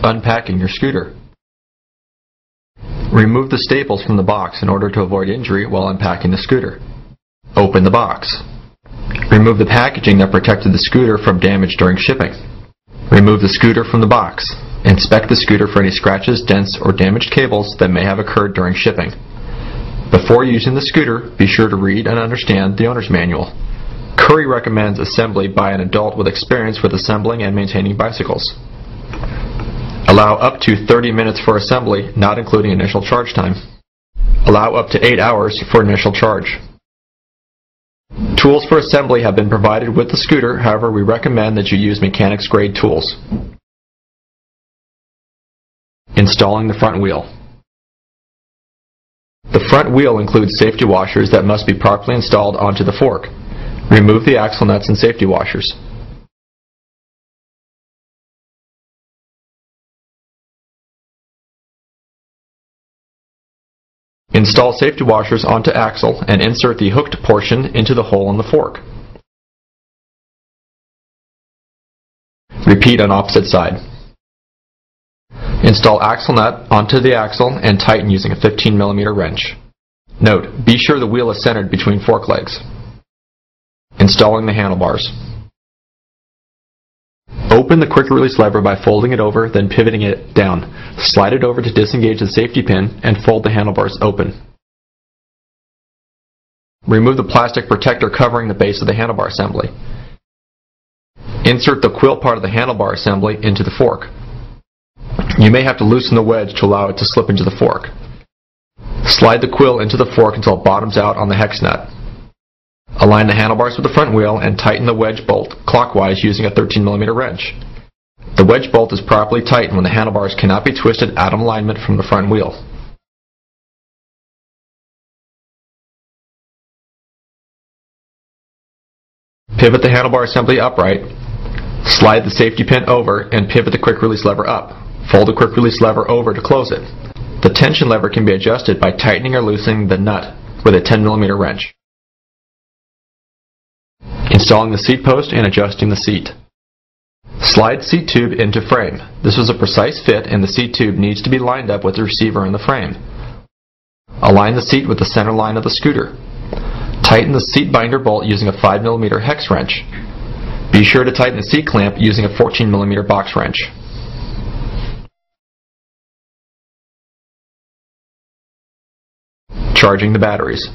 Unpacking your scooter. Remove the staples from the box in order to avoid injury while unpacking the scooter. Open the box. Remove the packaging that protected the scooter from damage during shipping. Remove the scooter from the box. Inspect the scooter for any scratches, dents, or damaged cables that may have occurred during shipping. Before using the scooter, be sure to read and understand the owner's manual. Currie recommends assembly by an adult with experience with assembling and maintaining bicycles. Allow up to 30 minutes for assembly, not including initial charge time. Allow up to 8 hours for initial charge. Tools for assembly have been provided with the scooter, however we recommend that you use mechanics grade tools. Installing the front wheel. The front wheel includes safety washers that must be properly installed onto the fork. Remove the axle nuts and safety washers. Install safety washers onto axle and insert the hooked portion into the hole in the fork. Repeat on opposite side. Install axle nut onto the axle and tighten using a 15 mm wrench. Note, be sure the wheel is centered between fork legs. Installing the handlebars. Open the quick release lever by folding it over, then pivoting it down. Slide it over to disengage the safety pin and fold the handlebars open. Remove the plastic protector covering the base of the handlebar assembly. Insert the quill part of the handlebar assembly into the fork. You may have to loosen the wedge to allow it to slip into the fork. Slide the quill into the fork until it bottoms out on the hex nut. Align the handlebars with the front wheel and tighten the wedge bolt clockwise using a 13 mm wrench. The wedge bolt is properly tightened when the handlebars cannot be twisted out of alignment from the front wheel. Pivot the handlebar assembly upright. Slide the safety pin over and pivot the quick release lever up. Fold the quick release lever over to close it. The tension lever can be adjusted by tightening or loosening the nut with a 10 mm wrench. Installing the seat post and adjusting the seat. Slide seat tube into frame. This is a precise fit and the seat tube needs to be lined up with the receiver in the frame. Align the seat with the center line of the scooter. Tighten the seat binder bolt using a 5 mm hex wrench. Be sure to tighten the seat clamp using a 14 mm box wrench. Charging the batteries.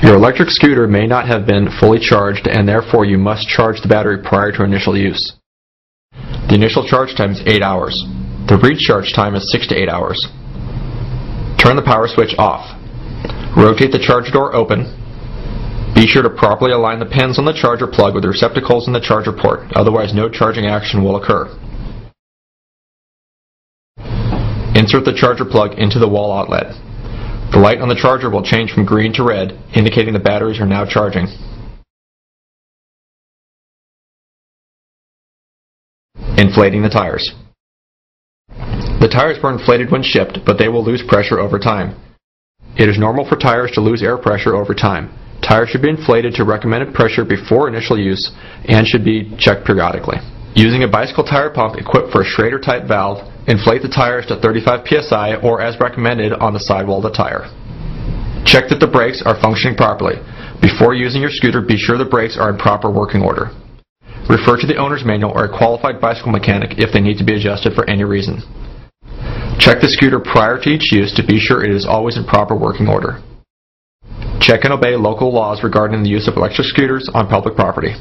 Your electric scooter may not have been fully charged and therefore you must charge the battery prior to initial use. The initial charge time is 8 hours. The recharge time is 6 to 8 hours. Turn the power switch off. Rotate the charger door open. Be sure to properly align the pins on the charger plug with the receptacles in the charger port, otherwise no charging action will occur. Insert the charger plug into the wall outlet. The light on the charger will change from green to red, indicating the batteries are now charging. Inflating the tires. The tires were inflated when shipped, but they will lose pressure over time. It is normal for tires to lose air pressure over time. Tires should be inflated to recommended pressure before initial use and should be checked periodically. Using a bicycle tire pump equipped for a Schrader type valve, inflate the tires to 35 psi or as recommended on the sidewall of the tire. Check that the brakes are functioning properly. Before using your scooter, be sure the brakes are in proper working order. Refer to the owner's manual or a qualified bicycle mechanic if they need to be adjusted for any reason. Check the scooter prior to each use to be sure it is always in proper working order. Check and obey local laws regarding the use of electric scooters on public property.